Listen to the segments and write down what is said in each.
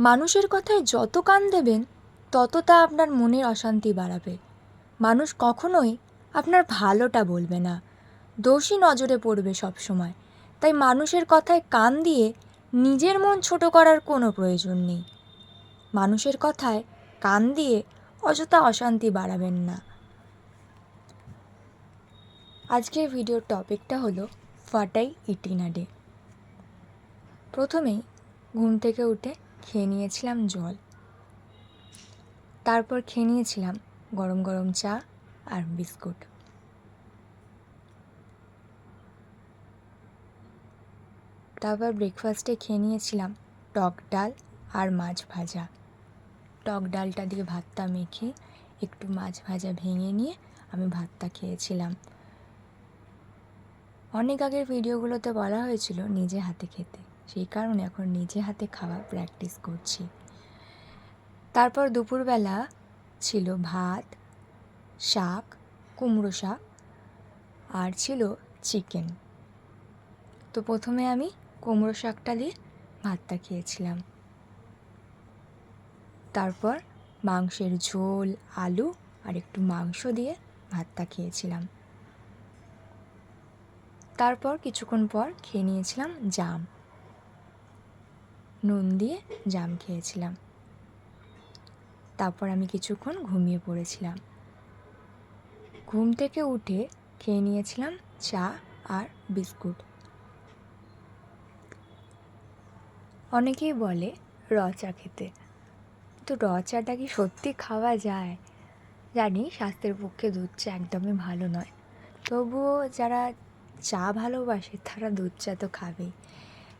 মানুষের কথায় যত কান দেবেন তত তা আপনার মনের অশান্তি বাড়াবে। মানুষ কখনোই আপনার ভালোটা বলবে না, দোষী নজরে পড়বে সবসময়। তাই মানুষের কথায় কান দিয়ে নিজের মন ছোট করার কোনো প্রয়োজন নেই। মানুষের কথায় কান দিয়ে অযথা অশান্তি বাড়াবেন না। আজকের ভিডিওর টপিকটা হলো ফাটাই ইটিনা ডে। প্রথমেই ঘুম থেকে উঠে খেয়ে নিয়েছিলাম জল, তারপর খেয়ে নিয়েছিলাম গরম গরম চা আর বিস্কুট। তারপর ব্রেকফাস্টে খেয়ে নিয়েছিলাম টক ডাল আর মাছ ভাজা। টক ডালটা দিয়ে ভাতটা মেখে একটু মাছ ভাজা ভেঙে নিয়ে আমি ভাতটা খেয়েছিলাম। অনেক আগের ভিডিওগুলোতে বলা হয়েছিল নিজে হাতে খেতে, সেই কারণে এখন নিজে হাতে খাওয়া প্র্যাকটিস করছি। তারপর দুপুরবেলা ছিল ভাত, শাক, কুমড়ো শাক আর ছিল চিকেন। তো প্রথমে আমি কুমড়ো শাকটা দিয়ে ভাতটা খেয়েছিলাম, তারপর মাংসের ঝোল, আলু আর একটু মাংস দিয়ে ভাতটা খেয়েছিলাম। তারপর কিছুক্ষণ পর খেয়ে নিয়েছিলাম জাম, নুন দিয়ে জাম খেয়েছিলাম। তারপর আমি কিছুক্ষণ ঘুমিয়ে পড়েছিলাম। ঘুম থেকে উঠে খেয়ে নিয়েছিলাম চা আর বিস্কুট। অনেকেই বলে র চা খেতে, তো র চাটা কি সত্যি খাওয়া যায়? জানি স্বাস্থ্যের পক্ষে দুধ চা একদমই ভালো নয়, তবুও যারা চা ভালোবাসে তারা দুধ চা তো খাবেই।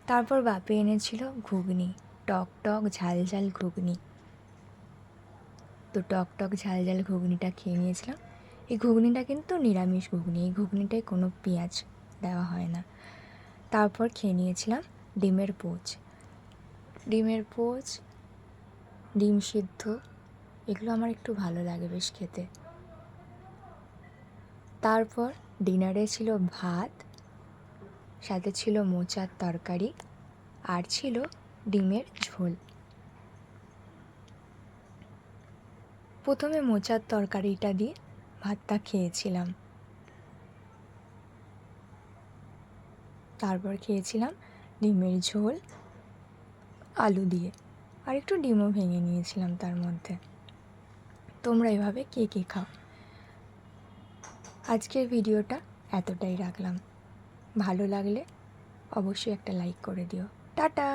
তারপর বাপি এনেছিল ঘুগনি, টক টক ঝাল ঝাল ঘুগনি। তো টক টক ঝাল ঝাল ঘুগনিটা খেয়ে নিয়েছিলাম। এই ঘুগনিটা কিন্তু নিরামিষ ঘুগনি, এই ঘুগনিটায় কোনো পেঁয়াজ দেওয়া হয় না। তারপর খেয়ে নিয়েছিলাম ডিমের পোচ। ডিমের পোচ, ডিম সিদ্ধ, এগুলো আমার একটু ভালো লাগে বেশ খেতে। তারপর ডিনারে ছিল ভাত, সাথে ছিল মোচার তরকারি আর ছিল ডিমের ঝোল। প্রথমে মোচার তরকারিটা দিয়ে ভাতটা খেয়েছিলাম, তারপর খেয়েছিলাম ডিমের ঝোল আলু দিয়ে, আর একটু ডিমও ভেঙে নিয়েছিলাম তার মধ্যে। তোমরা এভাবে কে কে খাও? আজকের ভিডিওটা এতটাই রাখলাম। ভালো লাগলে অবশ্যই একটা লাইক করে দিও। টাটা।